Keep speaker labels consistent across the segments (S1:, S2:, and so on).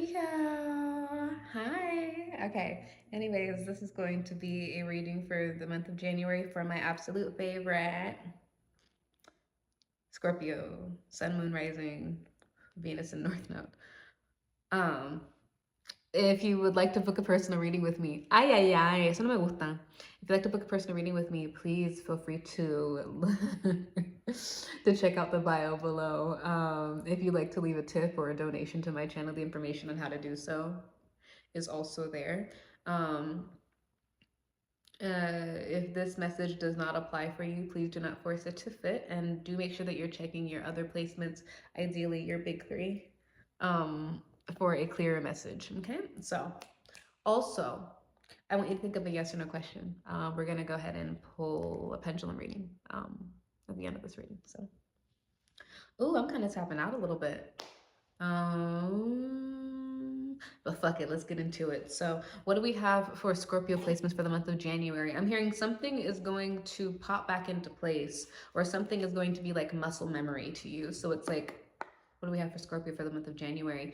S1: Scorpio. Hi. Okay. Anyways, this is going to be a reading for the month of January for my absolute favorite Scorpio, Sun, Moon, Rising, Venus, and North Node. Um, if you would like to book a personal reading with me, eso no me gusta. If you'd like to book a personal reading with me, please feel free to to check out the bio below. If you'd like to leave a tip or a donation to my channel, the information on how to do so is also there. Um, if this message does not apply for you, please do not force it to fit, and do make sure that you're checking your other placements, ideally your big three, um, for a clearer message. Okay, so also, I want you to think of a yes or no question. We're gonna go ahead and pull a pendulum reading at the end of this reading. So, oh, I'm kind of tapping out a little bit. But fuck it, let's get into it. So, what do we have for Scorpio placements for the month of January? I'm hearing something is going to pop back into place, or something is going to be like muscle memory to you. So it's like, what do we have for Scorpio for the month of January?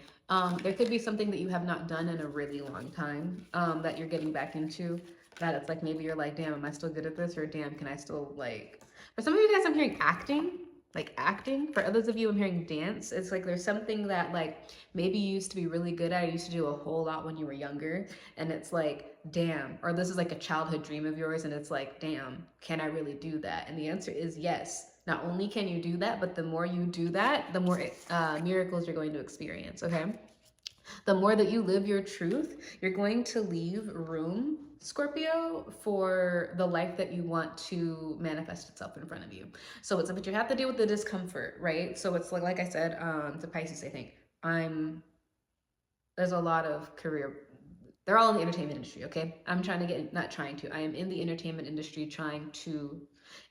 S1: There could be something that you have not done in a really long time, that you're getting back into. That it's like maybe you're like, damn, am I still good at this? Or damn, can I still like? For some of you guys, I'm hearing acting. Like acting. For others of you, I'm hearing dance. It's like there's something that like maybe you used to be really good at. You used to do a whole lot when you were younger, and it's like, damn. Or this is like a childhood dream of yours, and it's like, damn, can I really do that? And the answer is yes. Not only can you do that, but the more you do that, the more miracles you're going to experience. Okay. The more that you live your truth, you're going to leave room, Scorpio, for the life that you want to manifest itself in front of you. So it's, but you have to deal with the discomfort, right? So it's like I said, to Pisces, I think there's a lot of career, they're all in the entertainment industry. Okay. I'm trying to get, not trying to, I am in the entertainment industry trying to,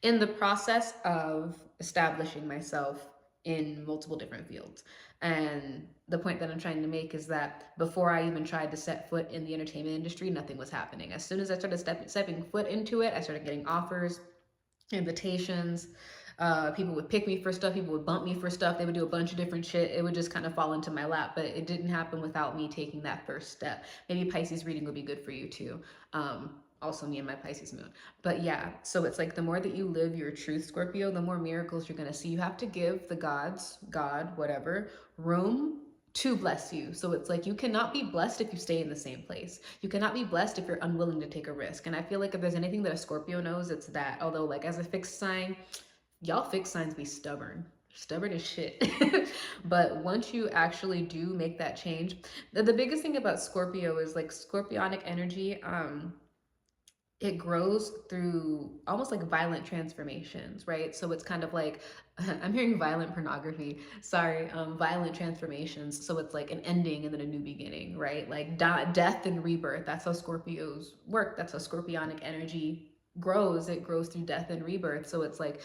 S1: in the process of establishing myself in multiple different fields. And the point that I'm trying to make is that before I even tried to set foot in the entertainment industry, nothing was happening. As soon as I started stepping foot into it, I started getting offers, invitations. People would pick me for stuff. People would bump me for stuff. They would do a bunch of different shit. It would just kind of fall into my lap, but it didn't happen without me taking that first step. Maybe Pisces reading would be good for you too. Also me and my Pisces moon. But yeah, so it's like the more that you live your truth, Scorpio, the more miracles you're going to see. You have to give the gods, God, whatever, room to bless you. So it's like you cannot be blessed if you stay in the same place. You cannot be blessed if you're unwilling to take a risk. And I feel like if there's anything that a Scorpio knows, it's that. Although like as a fixed sign, y'all fixed signs be stubborn as shit. But once you actually do make that change, the biggest thing about Scorpio is like scorpionic energy, it grows through almost like violent transformations, right? So it's kind of like, I'm hearing violent pornography, sorry, violent transformations. So it's like an ending and then a new beginning, right? Like death and rebirth. That's how Scorpios work. That's how scorpionic energy grows. It grows through death and rebirth. So it's like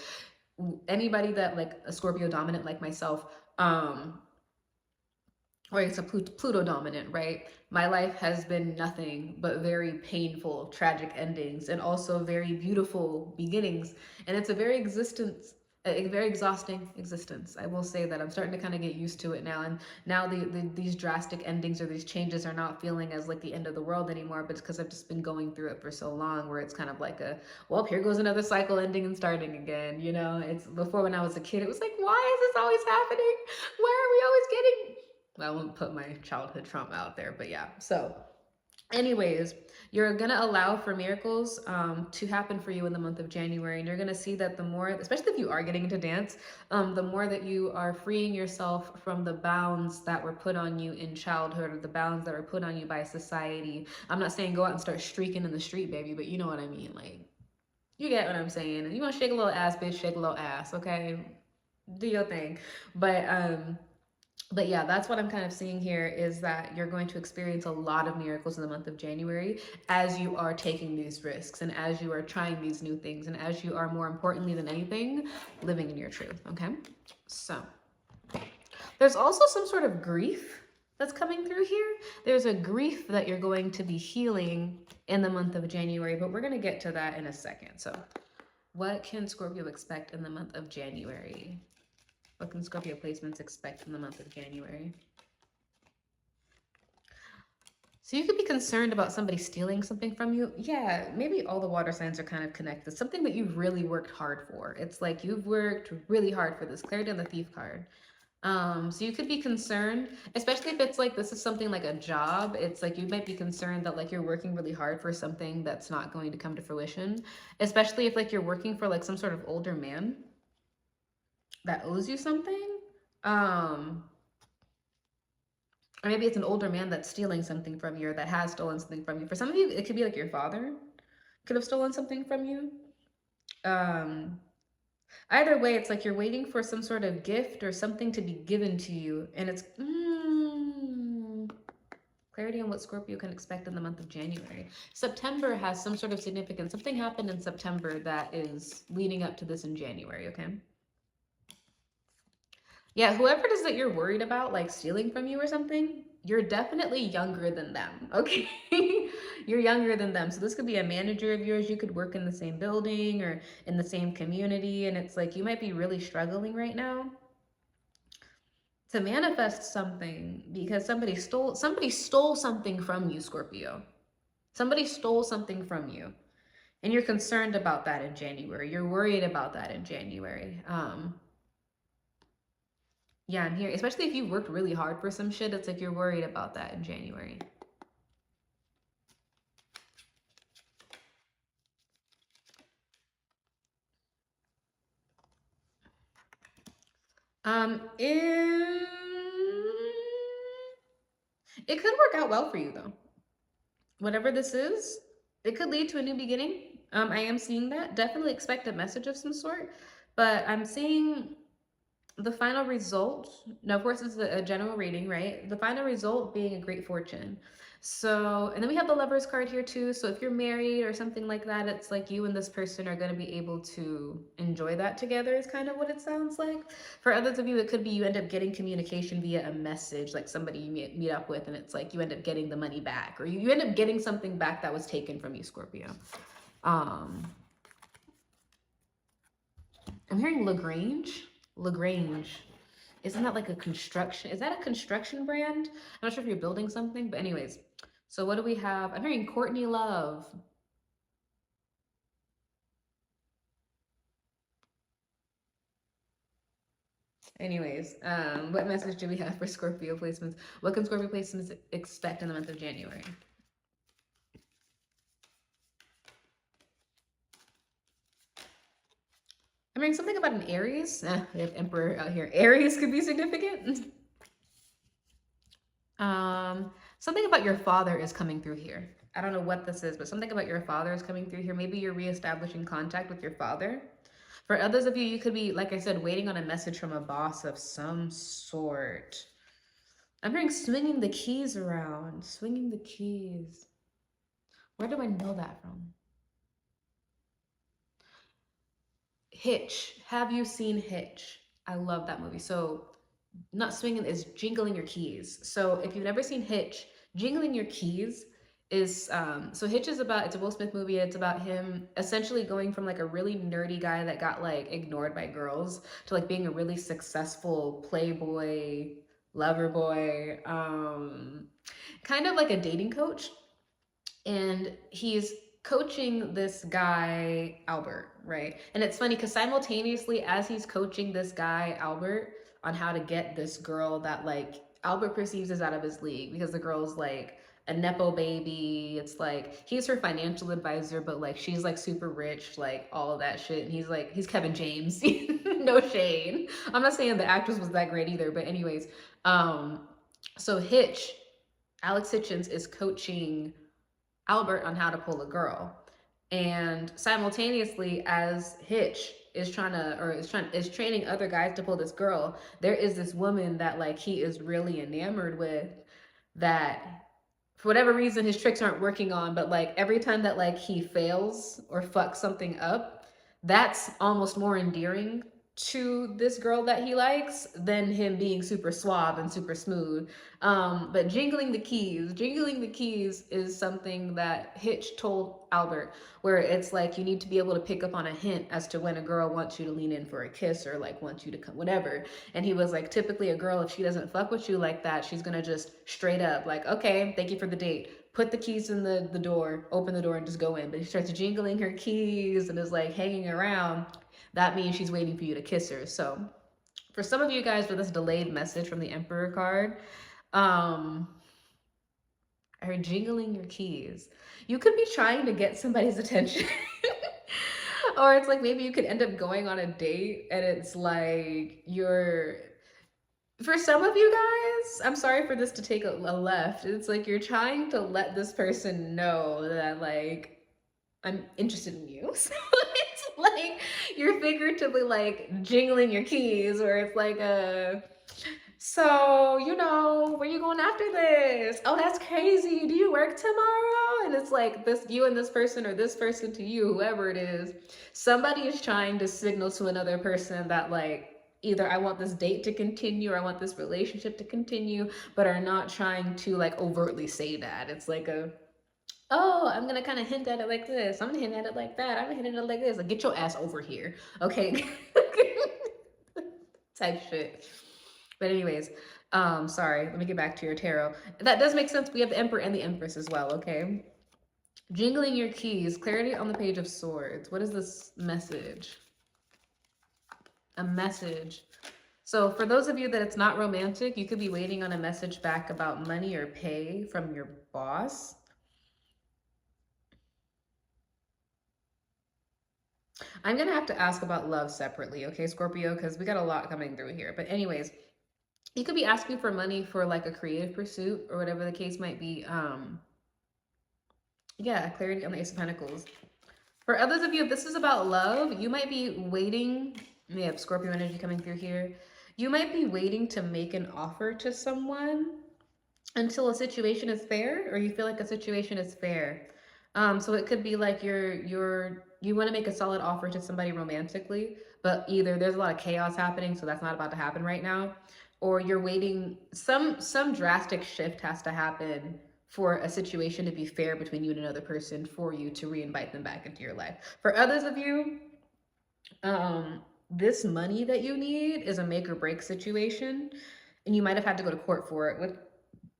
S1: anybody that like a Scorpio dominant like myself, or it's a Pluto dominant, right? My life has been nothing but very painful, tragic endings, and also very beautiful beginnings. And it's a very exhausting existence. I will say that I'm starting to kind of get used to it now. And now these drastic endings or these changes are not feeling as like the end of the world anymore, but it's because I've just been going through it for so long, where it's kind of like a, well, here goes another cycle ending and starting again. You know, it's before when I was a kid, it was like, why is this always happening? Why are we always getting, I won't put my childhood trauma out there, but yeah. So anyways, you're gonna allow for miracles to happen for you in the month of January, and you're gonna see that the more, especially if you are getting into dance, the more that you are freeing yourself from the bounds that were put on you in childhood, or the bounds that were put on you by society. I'm not saying go out and start streaking in the street, baby, but you know what I mean. Like, you get what I'm saying. And you want to shake a little ass, bitch, shake a little ass, okay? Do your thing. But yeah, that's what I'm kind of seeing here, is that you're going to experience a lot of miracles in the month of January as you are taking these risks and as you are trying these new things and as you are, more importantly than anything, living in your truth. Okay. So there's also some sort of grief that's coming through here. There's a grief that you're going to be healing in the month of January, but we're going to get to that in a second. So what can Scorpio expect in the month of January? What can Scorpio placements expect in the month of January? So you could be concerned about somebody stealing something from you. Yeah, maybe all the water signs are kind of connected. Something that you've really worked hard for. It's like you've worked really hard for this. Clarity on the thief card. So you could be concerned, especially if it's like this is something like a job. It's like you might be concerned that like you're working really hard for something that's not going to come to fruition. Especially if like you're working for like some sort of older man that owes you something. Um, or maybe it's an older man that's stealing something from you or that has stolen something from you. For some of you, it could be like your father could have stolen something from you. Um, Either way, it's like you're waiting for some sort of gift or something to be given to you, and it's clarity on what Scorpio can expect in the month of January. September has some sort of significance. Something happened in September that is leading up to this in January, okay? Yeah, whoever it is that you're worried about, like stealing from you or something, you're definitely younger than them, okay? You're younger than them. So this could be a manager of yours. You could work in the same building or in the same community. And it's like you might be really struggling right now to manifest something because somebody stole something from you, Scorpio. Somebody stole something from you. And you're concerned about that in January. You're worried about that in January. Yeah, I'm here. Especially if you worked really hard for some shit, it's like you're worried about that in January. It could work out well for you though. Whatever this is, it could lead to a new beginning. I am seeing that. Definitely expect a message of some sort, but I'm seeing the final result. Now, of course, it's a general reading, right? The final result being a great fortune. So, and then we have the Lovers card here too. So, if you're married or something like that, it's like you and this person are going to be able to enjoy that together, is kind of what it sounds like. For others of you, it could be you end up getting communication via a message, like somebody you meet up with, and it's like you end up getting the money back, or you end up getting something back that was taken from you, Scorpio. Um, I'm hearing LaGrange. LaGrange. Isn't that like a construction? Is that a construction brand? I'm not sure if you're building something, but anyways. So what do we have? I'm hearing Courtney Love. Anyways, what message do we have for Scorpio placements? What can Scorpio placements expect in the month of January? I'm hearing something about an Aries. We have Emperor out here. Aries could be significant. Something about your father is coming through here. I don't know what this is, but something about your father is coming through here. Maybe you're reestablishing contact with your father. For others of you, you could be, like I said, waiting on a message from a boss of some sort. I'm hearing swinging the keys around. Swinging the keys. Where do I know that from? Hitch. Have you seen Hitch? I love that movie. So not swinging is jingling your keys. So if you've never seen Hitch, jingling your keys is so Hitch is about, it's a Will Smith movie. It's about him essentially going from like a really nerdy guy that got like ignored by girls to like being a really successful playboy, lover boy, kind of like a dating coach. And he's coaching this guy Albert, right? And it's funny because simultaneously as he's coaching this guy Albert on how to get this girl that like Albert perceives as out of his league because the girl's like a nepo baby. It's like he's her financial advisor, but like she's like super rich, like all of that shit. And he's like he's Kevin James. No shade. I'm not saying the actress was that great either, but anyways, so Alex Hitchens is coaching Albert on how to pull a girl. And simultaneously, as Hitch is is training other guys to pull this girl, there is this woman that like he is really enamored with that for whatever reason his tricks aren't working on, but like every time that like he fails or fucks something up, that's almost more endearing to this girl that he likes than him being super suave and super smooth. But jingling the keys is something that Hitch told Albert, where it's like you need to be able to pick up on a hint as to when a girl wants you to lean in for a kiss or like wants you to come, whatever. And he was like, typically a girl, if she doesn't fuck with you like that, she's gonna just straight up like, okay, thank you for the date, put the keys in the door, open the door, and just go in. But she starts jingling her keys and is like hanging around. That means she's waiting for you to kiss her. So for some of you guys with this delayed message from the Emperor card, are jingling your keys. You could be trying to get somebody's attention. Or it's like maybe you could end up going on a date and it's like you're, for some of you guys, I'm sorry for this to take a left. It's like you're trying to let this person know that like I'm interested in you. So it's like you're figuratively like jingling your keys, or it's like a, so, you know, where you going after this? Oh, that's crazy. Do you work tomorrow? And it's like this, you and this person, or this person to you, whoever it is, somebody is trying to signal to another person that like, either I want this date to continue or I want this relationship to continue, but are not trying to like overtly say that. It's like a, oh, I'm gonna kind of hint at it like this. I'm gonna hint at it like that. I'm gonna hint at it like this. Like, get your ass over here, okay? Type shit. But anyways, sorry, let me get back to your tarot. That does make sense. We have the Emperor and the Empress as well, okay? Jingling your keys, clarity on the Page of Swords. What is this message? A message. So for those of you that it's not romantic, you could be waiting on a message back about money or pay from your boss. I'm gonna have to ask about love separately, okay, Scorpio, because we got a lot coming through here. But anyways, you could be asking for money for like a creative pursuit or whatever the case might be. Yeah, clarity on the Ace of Pentacles. For others of you, if this is about love, you might be waiting. We have Scorpio energy coming through here. You might be waiting to make an offer to someone until a situation is fair, or you feel like a situation is fair. So it could be like you want to make a solid offer to somebody romantically, but either there's a lot of chaos happening, so that's not about to happen right now, or you're waiting, some drastic shift has to happen for a situation to be fair between you and another person for you to re-invite them back into your life. For others of you, this money that you need is a make or break situation, and you might have had to go to court for it. With,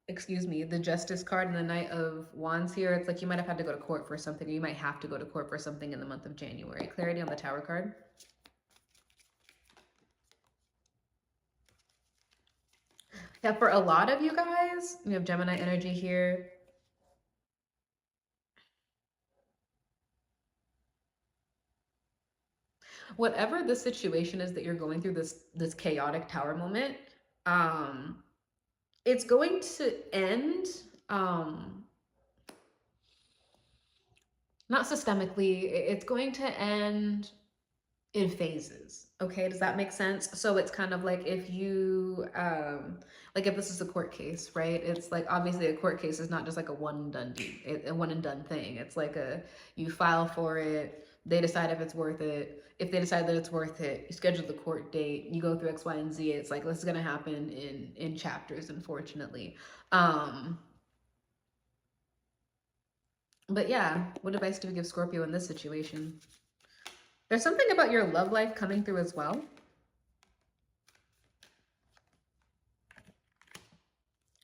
S1: excuse me, the Justice card and the Knight of Wands here, it's like you might have had to go to court for something, or you might have to go to court for something in the month of January. Clarity on the Tower card. Yeah, for a lot of you guys, we have Gemini energy here. Whatever the situation is that you're going through, this chaotic tower moment, it's going to end, not systemically, it's going to end in phases. Okay, does that make sense? So it's kind of like if you like if this is a court case, right? It's like obviously a court case is not just like a one and done thing. It's like a, you file for it, they decide if it's worth it. If they decide that it's worth it, you schedule the court date, you go through X, Y, and Z. It's like this is gonna happen in chapters, unfortunately. But yeah, what advice do we give Scorpio in this situation? There's something about your love life coming through as well.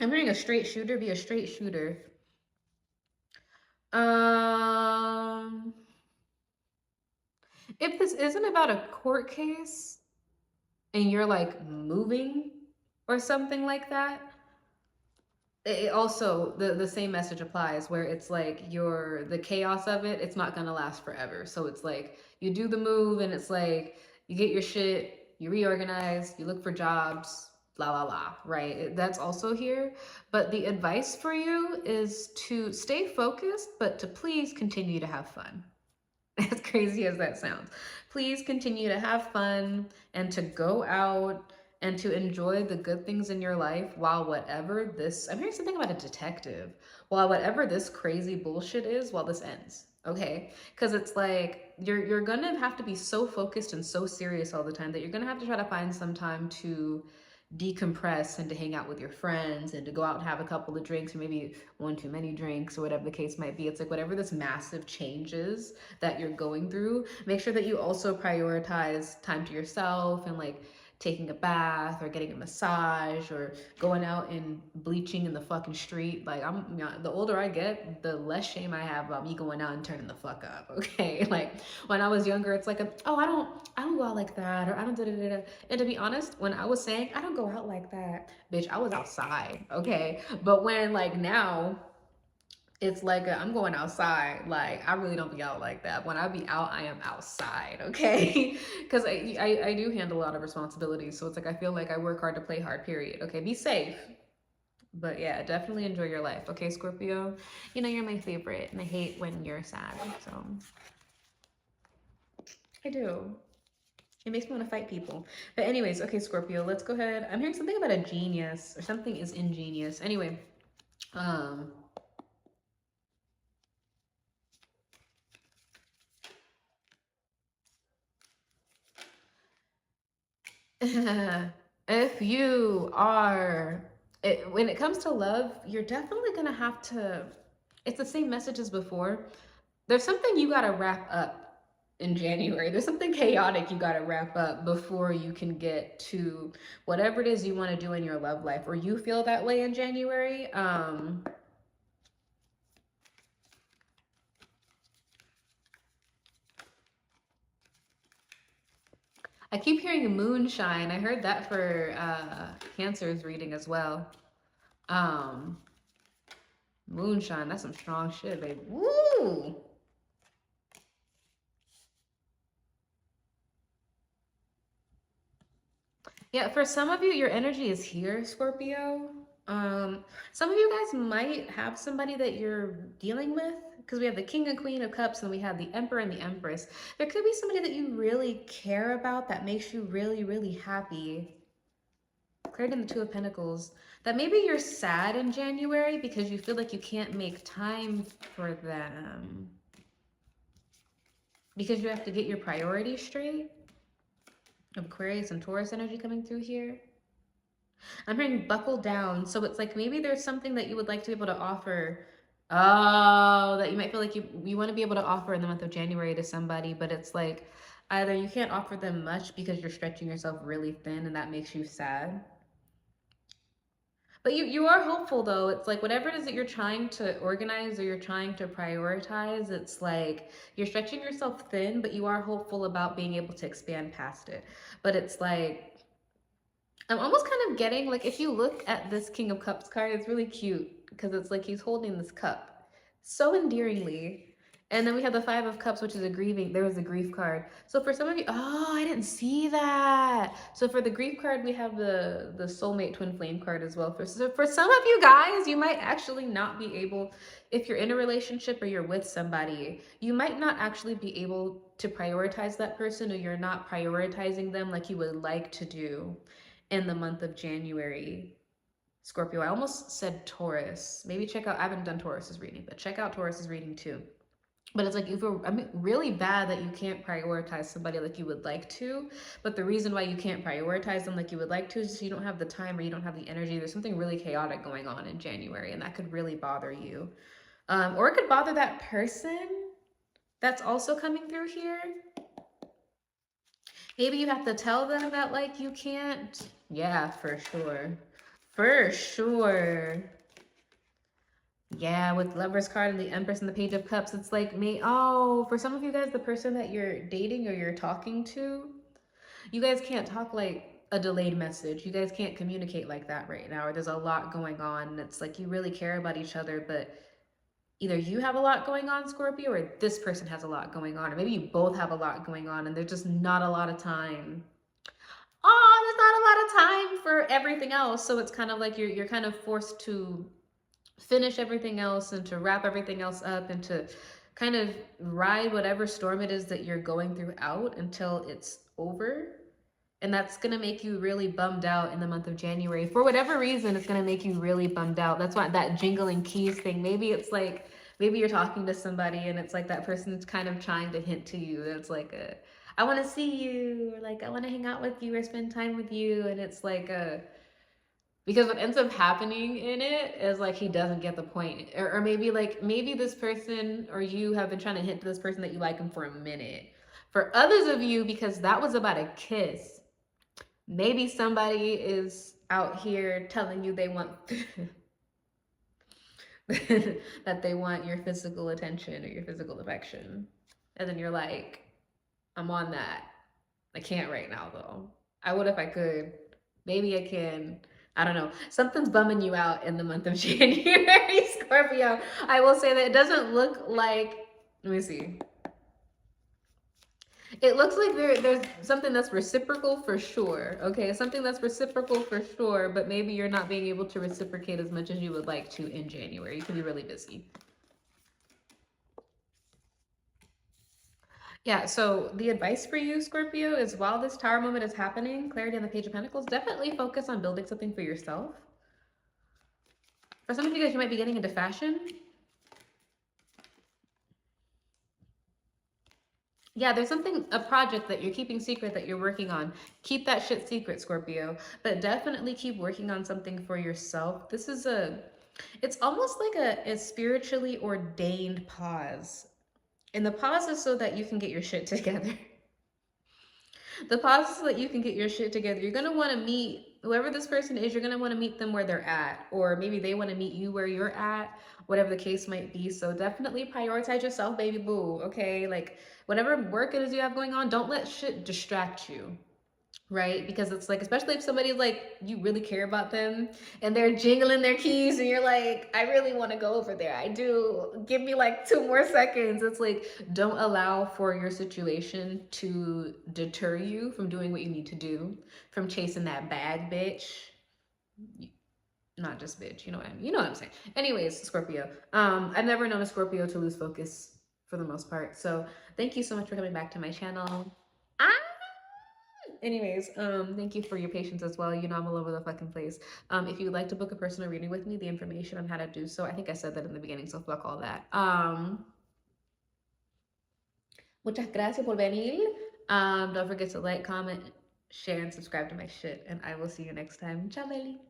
S1: I'm hearing a straight shooter, be a straight shooter. If this isn't about a court case and you're like moving or something like that, it also, the same message applies, where it's like the chaos of it, it's not gonna last forever. So it's like you do the move and it's like you get your shit, you reorganize, you look for jobs, blah blah blah, right? That's also here. But the advice for you is to stay focused, but to please continue to have fun. As crazy as that sounds, please continue to have fun and to go out and to enjoy the good things in your life while whatever this, I'm hearing something about a detective, while whatever this crazy bullshit is, while this ends. Okay, because it's like you're gonna have to be so focused and so serious all the time that you're gonna have to try to find some time to decompress and to hang out with your friends and to go out and have a couple of drinks, or maybe one too many drinks, or whatever the case might be. It's like whatever this massive change is that you're going through, make sure that you also prioritize time to yourself and like taking a bath or getting a massage or going out and bleaching in the fucking street. Like I'm, you know, the older I get, the less shame I have about me going out and turning the fuck up. Okay, like when I was younger, it's like oh, I don't go out like that, or I don't da da da da. And to be honest, when I was saying I don't go out like that, bitch, I was outside. Okay, but when like now it's like I'm going outside. Like I really don't be out like that. When I be out, I am outside. Okay, because I do handle a lot of responsibilities. So it's like I feel like I work hard to play hard. Period. Okay, be safe. But yeah, definitely enjoy your life. Okay, Scorpio. You know you're my favorite, and I hate when you're sad. So I do. It makes me want to fight people. But anyways, okay, Scorpio. Let's go ahead. I'm hearing something about a genius or something is ingenious. Anyway, um. If you are when it comes to love, you're definitely gonna have to, it's the same message as before. There's something you gotta wrap up in January. There's something chaotic you gotta wrap up before you can get to whatever it is you want to do in your love life, or you feel that way in January. I keep hearing moonshine. I heard that for Cancer's reading as well. Um, Moonshine, that's some strong shit, baby. Woo! Yeah, for some of you, your energy is here, Scorpio. Some of you guys might have somebody that you're dealing with because we have the King and Queen of Cups and we have the Emperor and the Empress. There could be somebody that you really care about that makes you really, really happy. Cleared in the Two of Pentacles. That maybe you're sad in January because you feel like you can't make time for them. Because you have to get your priorities straight. Aquarius and Taurus energy coming through here. I'm hearing buckle down. So it's like maybe there's something that you would like to be able to offer. Oh, that you might feel like you want to be able to offer in the month of January to somebody, but it's like either you can't offer them much because you're stretching yourself really thin and that makes you sad. But you are hopeful though. It's like whatever it is that you're trying to organize or you're trying to prioritize, it's like you're stretching yourself thin, but you are hopeful about being able to expand past it. But it's like I'm almost kind of getting like if you look at this King of Cups card, it's really cute because it's like he's holding this cup so endearingly. And then we have the Five of Cups, which is a grieving. There was a grief card. So for some of you, oh, I didn't see that. So for the grief card, we have the soulmate twin flame card as well. So for some of you guys, you might actually not be able, if you're in a relationship or you're with somebody, you might not actually be able to prioritize that person, or you're not prioritizing them like you would like to do in the month of January. Scorpio, I almost said Taurus. Maybe check out, I haven't done Taurus's reading, but check out Taurus's reading too. But it's like you feel, I mean, really bad that you can't prioritize somebody like you would like to. But the reason why you can't prioritize them like you would like to is just you don't have the time or you don't have the energy. There's something really chaotic going on in January, and that could really bother you. Or it could bother that person that's also coming through here. Maybe you have to tell them that like you can't. Yeah, for sure. For sure. Yeah, with Lover's card and the Empress and the Page of Cups, it's like me. Oh, for some of you guys, the person that you're dating or you're talking to, you guys can't talk like a delayed message. You guys can't communicate like that right now. Or there's a lot going on. And it's like you really care about each other, but either you have a lot going on, Scorpio, or this person has a lot going on. Or maybe you both have a lot going on and there's just not a lot of time. Oh, there's not a lot of time for everything else. So it's kind of like you're kind of forced to finish everything else and to wrap everything else up and to kind of ride whatever storm it is that you're going through out until it's over. And that's going to make you really bummed out in the month of January. For whatever reason, it's going to make you really bummed out. That's why that jingling keys thing, maybe it's like, maybe you're talking to somebody and it's like that person's kind of trying to hint to you. It's like, I want to see you, or like, I want to hang out with you or spend time with you. And it's like, because what ends up happening in it is like he doesn't get the point, or maybe like maybe this person or you have been trying to hint to this person that you like him for a minute. For others of you, because that was about a kiss, Maybe somebody is out here telling you they want that they want your physical attention or your physical affection. And then you're like, I'm on that. I can't right now though. I would if I could. Maybe I can. I don't know. Something's bumming you out in the month of January, Scorpio. I will say that it doesn't look like, let me see. It looks like there's something that's reciprocal for sure. Okay, something that's reciprocal for sure, but maybe you're not being able to reciprocate as much as you would like to in January. You could be really busy. Yeah, so the advice for you, Scorpio, is while this tower moment is happening, clarity on the Page of Pentacles, definitely focus on building something for yourself. For some of you guys, you might be getting into fashion. Yeah, there's something, a project that you're keeping secret that you're working on. Keep that shit secret, Scorpio. But definitely keep working on something for yourself. This is it's almost like a spiritually ordained pause. And the pause is so that you can get your shit together. The pause is so that you can get your shit together. You're going to want to meet whoever this person is. You're going to want to meet them where they're at. Or maybe they want to meet you where you're at, whatever the case might be. So definitely prioritize yourself, baby boo. Okay. Like whatever work it is you have going on, don't let shit distract you. Right? Because it's like, especially if somebody's like, you really care about them and they're jingling their keys and you're like, I really want to go over there. I do. Give me like 2 more seconds. It's like, don't allow for your situation to deter you from doing what you need to do, from chasing that bag, bitch. Not just bitch, you know what I mean? You know what I'm saying. Anyways, Scorpio. I've never known a Scorpio to lose focus for the most part. So thank you so much for coming back to my channel. Ah! Anyways, thank you for your patience as well. You know I'm all over the fucking place. If you'd like to book a personal reading with me, the information on how to do so, I think I said that in the beginning, so fuck all that. Muchas gracias por venir. Don't forget to like, comment, share, and subscribe to my shit, and I will see you next time. Ciao, Lily.